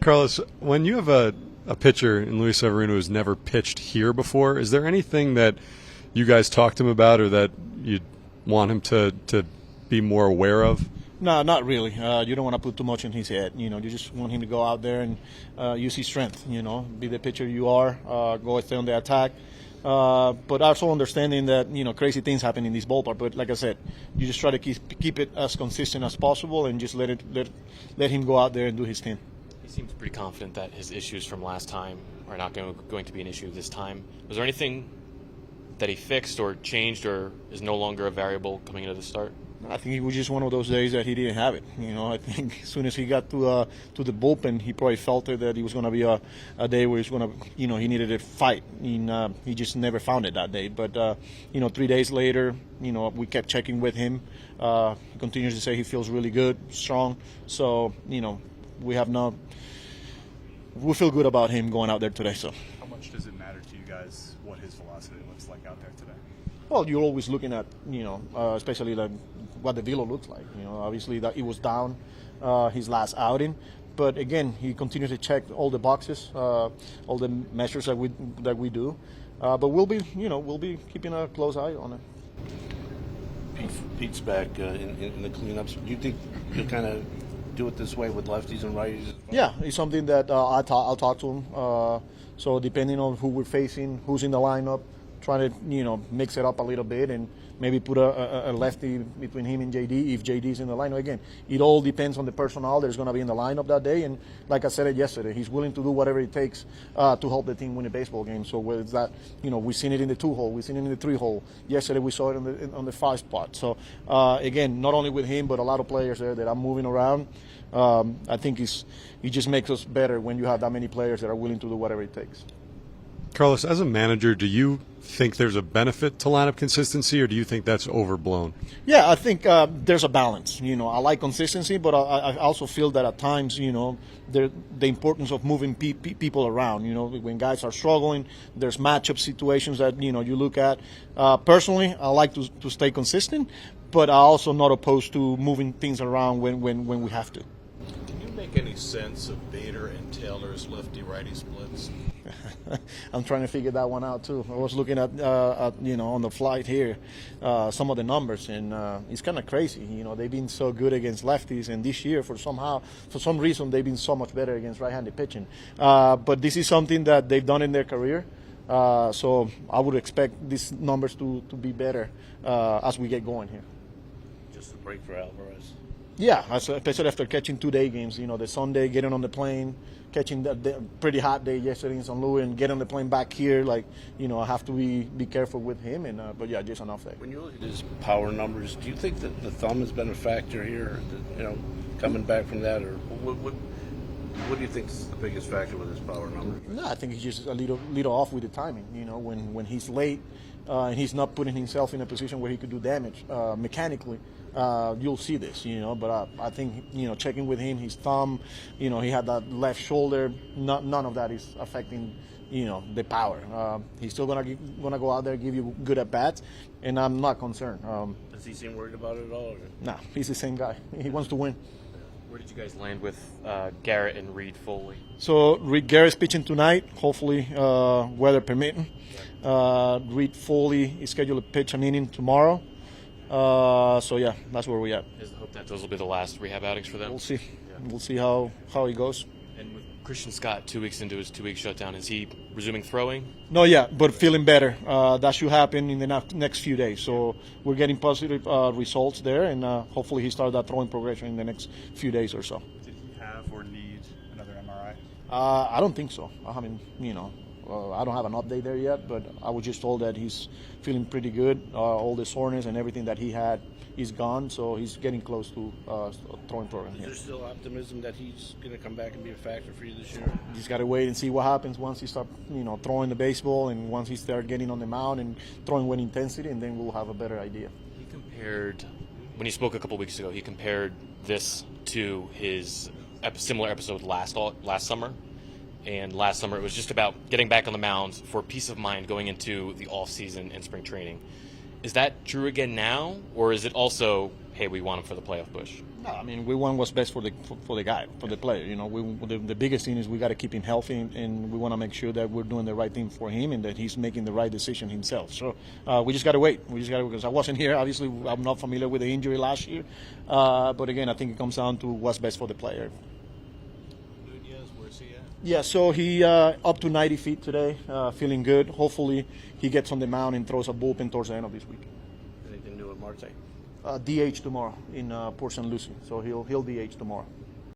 Carlos, when you have a pitcher in Luis Severino who's never pitched here before, is there anything that you guys talked to him about or that you'd want him to be more aware of? No, not really. You don't want to put too much in his head. You just want him to go out there and use his strength. Be the pitcher you are. Go stay on the attack. But also understanding that crazy things happen in this ballpark. But like I said, you just try to keep it as consistent as possible and just let him go out there and do his thing. He seems pretty confident that his issues from last time are not going to be an issue this time. Was there anything that he fixed or changed or is no longer a variable coming into the start? I think it was just one of those days that he didn't have it. I think as soon as he got to the bullpen, he probably felt it that it was going to be a day where he's going to, he needed a fight. And, he just never found it that day. But 3 days later, we kept checking with him. He continues to say he feels really good, strong. So we feel good about him going out there today. So. How much does it matter to you guys what his velocity looks like out there today? Well, you're always looking at, especially like what the velo looks like. Obviously that it was down his last outing, but again, he continues to check all the boxes, all the measures that we do. But we'll be keeping a close eye on it. Pete's back in the cleanups. Do you think you'll kind of do it this way with lefties and righties? Yeah, it's something that I'll talk to him. So depending on who we're facing, who's in the lineup, trying to mix it up a little bit and maybe put a lefty between him and JD if JD's in the lineup. Again, it all depends on the personnel that's going to be in the lineup that day. And like I said it yesterday, he's willing to do whatever it takes to help the team win a baseball game. So whether it's that, we've seen it in the 2-hole, we've seen it in the 3-hole. Yesterday we saw it on the 5 spot. So again, not only with him but a lot of players there that are moving around. I think it just makes us better when you have that many players that are willing to do whatever it takes. Carlos, as a manager, do you think there's a benefit to lineup consistency, or do you think that's overblown? Yeah, I think there's a balance. I like consistency, but I also feel that at times, the importance of moving people around. When guys are struggling, there's matchup situations that you look at. Personally, I like to stay consistent, but I'm also not opposed to moving things around when we have to. Can you make any sense of Bader and Taylor's lefty-righty splits? I'm trying to figure that one out too. I was looking at on the flight here some of the numbers, and it's kind of crazy. They've been so good against lefties, and this year for some reason they've been so much better against right-handed pitching. But this is something that they've done in their career, so I would expect these numbers to be better as we get going here. Just a break for Alvarez. Yeah, especially after catching 2-day games. The Sunday, getting on the plane, catching the pretty hot day yesterday in St. Louis, and getting on the plane back here. I have to be careful with him. But yeah, just an off day. When you look at his power numbers, do you think that the thumb has been a factor here? Coming back from that, or what do you think is the biggest factor with his power numbers? No, I think he's just a little off with the timing. When he's late and he's not putting himself in a position where he could do damage mechanically. You'll see this, but I think, checking with him, his thumb, he had that left shoulder, none of that is affecting, the power. He's still gonna go out there, give you good at-bats, and I'm not concerned. Does he seem worried about it at all? No, he's the same guy. He wants to win. Where did you guys land with Garrett and Reed Foley? So Garrett's pitching tonight, hopefully weather permitting. Reed Foley is scheduled to pitch an inning tomorrow. So yeah, that's where we at. I hope that those will be the last rehab outings for them. We'll see. Yeah. We'll see how it goes. And with Christian Scott 2 weeks into his 2-week shutdown, is he resuming throwing? No, yeah, but feeling better. That should happen in the next few days. So we're getting positive results there, and hopefully he starts that throwing progression in the next few days or so. Did he have or need another MRI? I don't think so. I haven't, I don't have an update there yet, but I was just told that he's feeling pretty good. All the soreness and everything that he had is gone, so he's getting close to throwing program. Is there still optimism that he's going to come back and be a factor for you this year? Just got to wait and see what happens once he start, throwing the baseball, and once he start getting on the mound and throwing with intensity, and then we'll have a better idea. He compared, when he spoke a couple weeks ago, he compared this to his similar episode last summer. And last summer it was just about getting back on the mound for peace of mind going into the off season and spring training. Is that true again now, or is it also hey, we want him for the playoff push? No, I mean, we want what's best for the guy, for the player. You know, the biggest thing is we got to keep him healthy, and we want to make sure that we're doing the right thing for him and that he's making the right decision himself. So we just got to wait. Because I wasn't here. Obviously, I'm not familiar with the injury last year. But again, I think it comes down to what's best for the player. Nunez, where's he at? Yeah, so he up to 90 feet today, feeling good. Hopefully, he gets on the mound and throws a bullpen towards the end of this week. Anything new with Marte? DH tomorrow in Port St. Lucie, so he'll DH tomorrow.